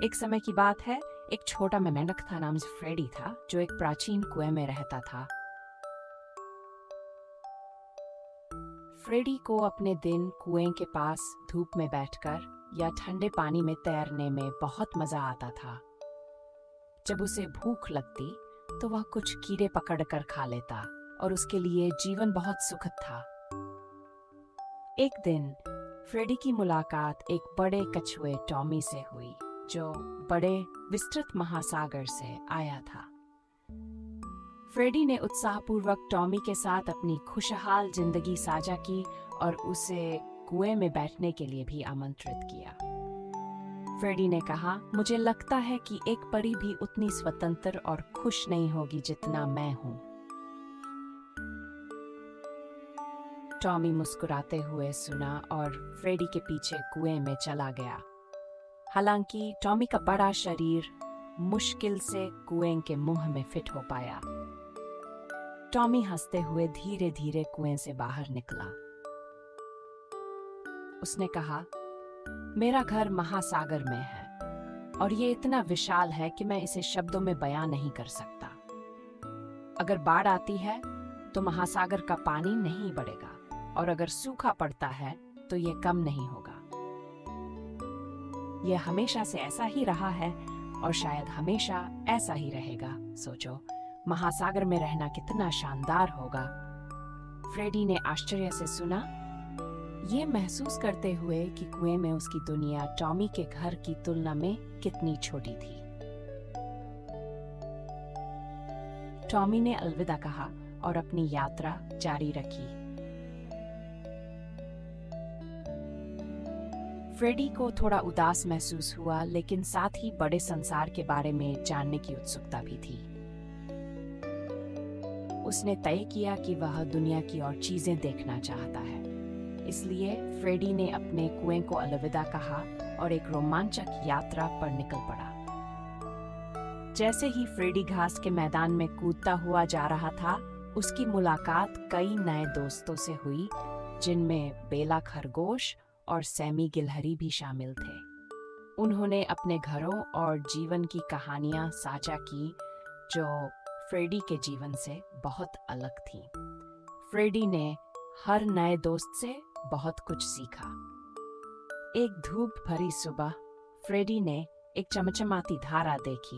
एक समय की बात है, एक छोटा मेंढक था, नाम से फ्रेडी था, जो एक प्राचीन कुएं में रहता था। फ्रेडी को अपने दिन कुएं के पास धूप में बैठकर या ठंडे पानी में तैरने में बहुत मजा आता था। जब उसे भूख लगती तो वह कुछ कीड़े पकड़कर खा लेता और उसके लिए जीवन बहुत सुखद था। एक दिन फ्रेडी की मुलाकात एक बड़े कछुए टॉमी से हुई, जो बड़े विस्तृत महासागर से आया था। फ्रेडी ने उत्साहपूर्वक टॉमी के साथ अपनी खुशहाल जिंदगी साझा की और उसे कुएं में बैठने के लिए भी आमंत्रित किया। फ्रेडी ने कहा, मुझे लगता है कि एक परी भी उतनी स्वतंत्र और खुश नहीं होगी जितना मैं हूं। टॉमी मुस्कुराते हुए सुना और फ्रेडी के पीछे कुएं में चला गया। हालांकि टॉमी का बड़ा शरीर मुश्किल से कुएं के मुंह में फिट हो पाया। टॉमी हंसते हुए धीरे धीरे कुएं से बाहर निकला। उसने कहा, मेरा घर महासागर में है और ये इतना विशाल है कि मैं इसे शब्दों में बयां नहीं कर सकता। अगर बाढ़ आती है तो महासागर का पानी नहीं बढ़ेगा और अगर सूखा पड़ता है तो ये कम नहीं होगा। यह हमेशा से ऐसा ही रहा है और शायद हमेशा ऐसा ही रहेगा। सोचो, महासागर में रहना कितना शानदार होगा। फ्रेडी ने आश्चर्य से सुना, ये महसूस करते हुए कि कुएं में उसकी दुनिया टॉमी के घर की तुलना में कितनी छोटी थी। टॉमी ने अलविदा कहा और अपनी यात्रा जारी रखी। फ्रेडी को थोड़ा उदास महसूस हुआ, लेकिन साथ ही बड़े संसार के बारे में जानने की उत्सुकता भी थी। उसने तय किया कि वह दुनिया की और चीजें देखना चाहता है। इसलिए फ्रेडी ने अपने कुएं को अलविदा कहा और एक रोमांचक यात्रा पर निकल पड़ा। जैसे ही फ्रेडी घास के मैदान में कूदता हुआ जा रहा था, उसकी मुलाकात कई नए दोस्तों से हुई, जिनमें बेला खरगोश और सैमी गिलहरी भी शामिल थे। उन्होंने अपने घरों और जीवन की कहानियां साझा की, जो फ्रेडी के जीवन से बहुत अलग थीं। फ्रेडी ने हर नए दोस्त से बहुत कुछ सीखा। एक धूप भरी सुबह फ्रेडी ने एक चमचमाती धारा देखी।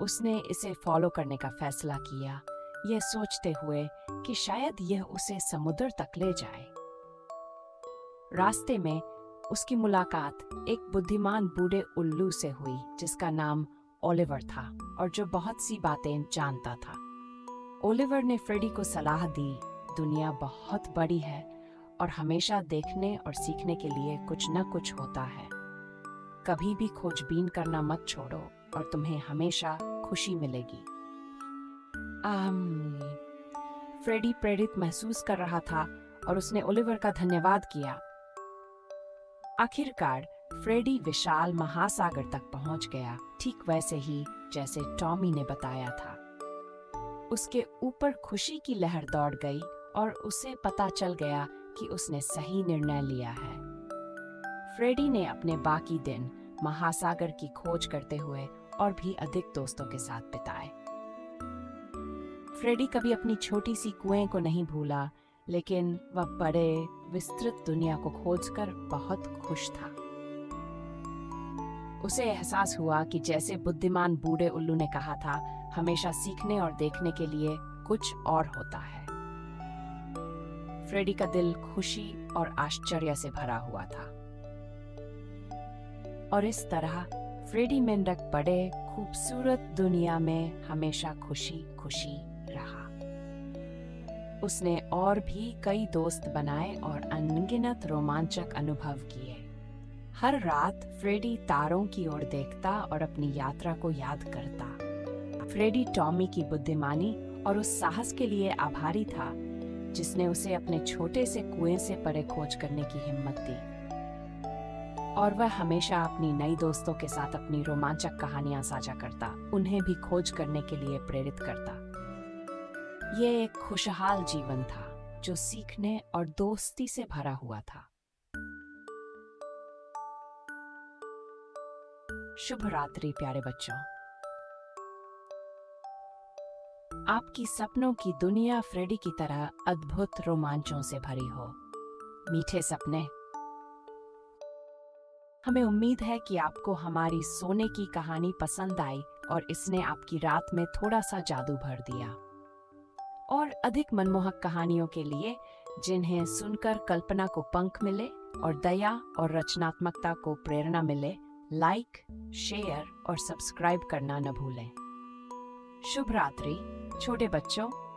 उसने इसे फॉलो करने का फैसला किया, यह सोचते हुए कि शायद यह उसे समुद्र तक ले जाए। रास्ते में उसकी मुलाकात एक बुद्धिमान बूढ़े उल्लू से हुई, जिसका नाम ओलिवर था और जो बहुत सी बातें जानता था। ओलिवर ने फ्रेडी को सलाह दी, दुनिया बहुत बड़ी है और हमेशा देखने और सीखने के लिए कुछ न कुछ होता है। कभी भी खोजबीन करना मत छोड़ो और तुम्हें हमेशा खुशी मिलेगी। फ्रेडी प्रेरित महसूस कर रहा था और उसने ओलिवर का धन्यवाद किया। आखिरकार फ्रेडी विशाल महासागर तक पहुंच गया, ठीक वैसे ही जैसे टॉमी ने बताया था। उसके ऊपर खुशी की लहर दौड़ गई और उसे पता चल गया कि उसने सही निर्णय लिया है। फ्रेडी ने अपने बाकी दिन महासागर की खोज करते हुए और भी अधिक दोस्तों के साथ बिताए। फ्रेडी कभी अपनी छोटी सी कुएं को नहीं भूला, लेकिन वह बड़े विस्तृत दुनिया को खोजकर बहुत खुश था। उसे एहसास हुआ कि जैसे बुद्धिमान बूढ़े उल्लू ने कहा था, हमेशा सीखने और देखने के लिए कुछ और होता है। फ्रेडी का दिल खुशी और आश्चर्य से भरा हुआ था। और इस तरह फ्रेडी मेंढक बड़े खूबसूरत दुनिया में हमेशा खुशी खुशी रहा। उसने और भी कई दोस्त बनाए और अनगिनत रोमांचक अनुभव किए। हर रात फ्रेडी तारों की ओर देखता और अपनी यात्रा को याद करता। फ्रेडी टॉमी की बुद्धिमानी और उस साहस के लिए आभारी था, जिसने उसे अपने छोटे से कुएं से परे खोज करने की हिम्मत दी। और वह हमेशा अपनी नई दोस्तों के साथ अपनी रोमांचक कहानियां साझा करता, उन्हें भी खोज करने के लिए प्रेरित करता। ये एक खुशहाल जीवन था, जो सीखने और दोस्ती से भरा हुआ था। शुभ रात्रि प्यारे बच्चों। आपकी सपनों की दुनिया फ्रेडी की तरह अद्भुत रोमांचों से भरी हो। मीठे सपने। हमें उम्मीद है कि आपको हमारी सोने की कहानी पसंद आई और इसने आपकी रात में थोड़ा सा जादू भर दिया। और अधिक मनमोहक कहानियों के लिए, जिन्हें सुनकर कल्पना को पंख मिले और दया और रचनात्मकता को प्रेरणा मिले, लाइक, शेयर और सब्सक्राइब करना न भूलें। शुभ रात्रि छोटे बच्चों।